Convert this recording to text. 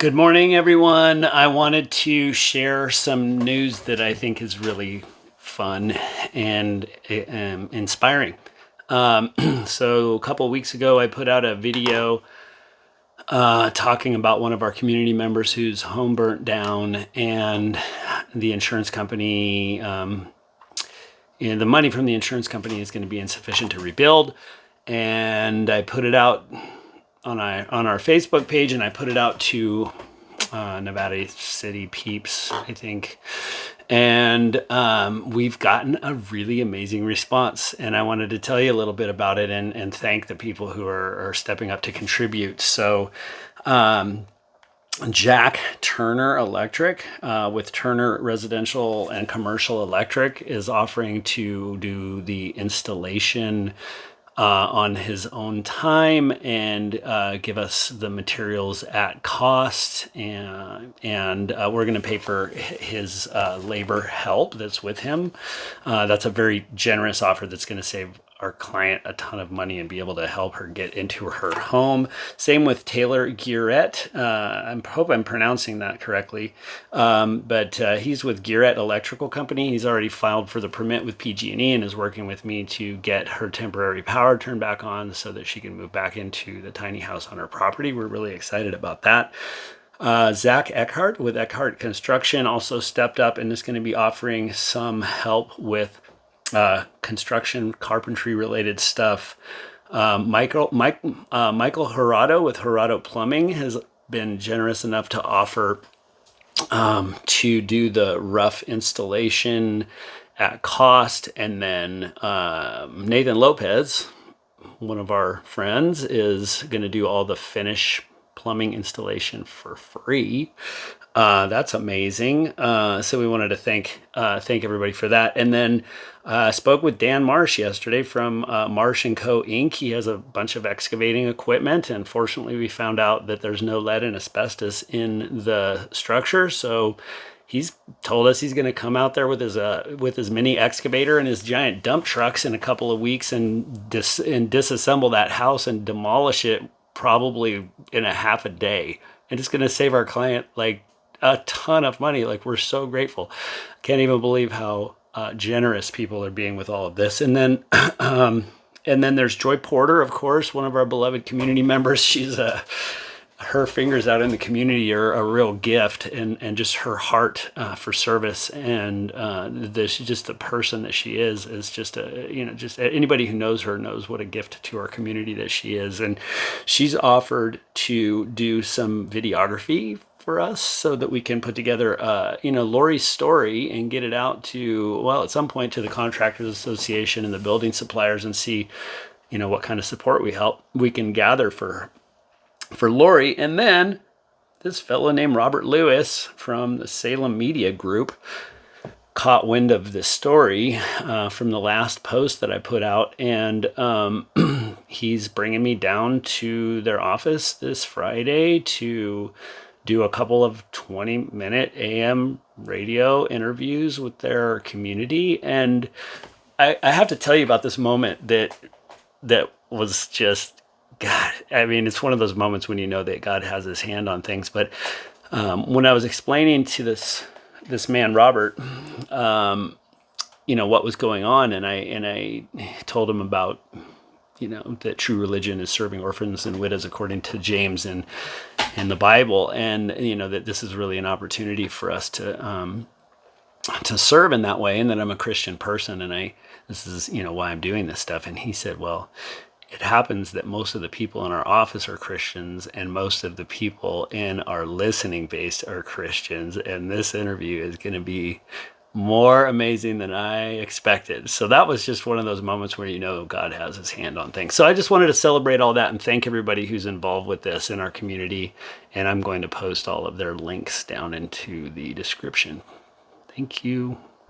Good morning, everyone. I wanted to share some news that I think is really fun and inspiring. So a couple of weeks ago, I put out a video talking about one of our community members whose home burnt down, and the insurance company, the money from the insurance company is going to be insufficient to rebuild. And I put it out on our Facebook page, and I put it out to Nevada City peeps, I think. And we've gotten a really amazing response. And I wanted to tell you a little bit about it and thank the people who are stepping up to contribute. So Jack Turner Electric with Turner Residential and Commercial Electric is offering to do the installation on his own time and give us the materials at cost, and we're going to pay for his labor help that's with him. That's a very generous offer that's going to save our client a ton of money and be able to help her get into her home. Same with Taylor Guirette. I hope I'm pronouncing that correctly. But he's with Guirette Electrical Company. He's already filed for the permit with PG&E and is working with me to get her temporary power turned back on so that she can move back into the tiny house on her property. We're really excited about that. Zach Eckhart with Eckhart Construction also stepped up and is going to be offering some help with construction, carpentry related stuff. Michael Hirado with Hirado Plumbing has been generous enough to offer to do the rough installation at cost. And then Nathan Lopez, one of our friends, is going to do all the finish plumbing installation for free. That's amazing. So we wanted to thank everybody for that. And then spoke with Dan Marsh yesterday from Marsh & Co. Inc. He has a bunch of excavating equipment, and fortunately we found out that there's no lead and asbestos in the structure. So he's told us he's going to come out there with his mini excavator and his giant dump trucks in a couple of weeks and disassemble that house and demolish it probably in a half a day. And it's going to save our client like a ton of money. Like, we're so grateful. Can't even believe how generous people are being with all of this. And then there's Joy Porter, of course, one of our beloved community members. She's her fingers out in the community are a real gift, and just her heart for service, and just the person that she is just just anybody who knows her knows what a gift to our community that she is. And she's offered to do some videography for us so that we can put together Lori's story and get it out to, well, at some point to the Contractors Association and the building suppliers, and see what kind of support we can gather for Lori. And then this fellow named Robert Lewis from the Salem Media Group caught wind of this story from the last post that I put out, and he's bringing me down to their office this Friday to do a couple of 20-minute AM radio interviews with their community. And I have to tell you about this moment that was just, God, I mean, it's one of those moments when you know that God has his hand on things. But when I was explaining to this man, Robert, what was going on, and I told him about, that true religion is serving orphans and widows according to James in the Bible, and that this is really an opportunity for us to serve in that way, and that I'm a Christian person, and this is why I'm doing this stuff. And he said, well, it happens that most of the people in our office are Christians, and most of the people in our listening base are Christians, and this interview is going to be more amazing than I expected. So that was just one of those moments where God has his hand on things. So I just wanted to celebrate all that and thank everybody who's involved with this in our community, and I'm going to post all of their links down into the description. Thank you.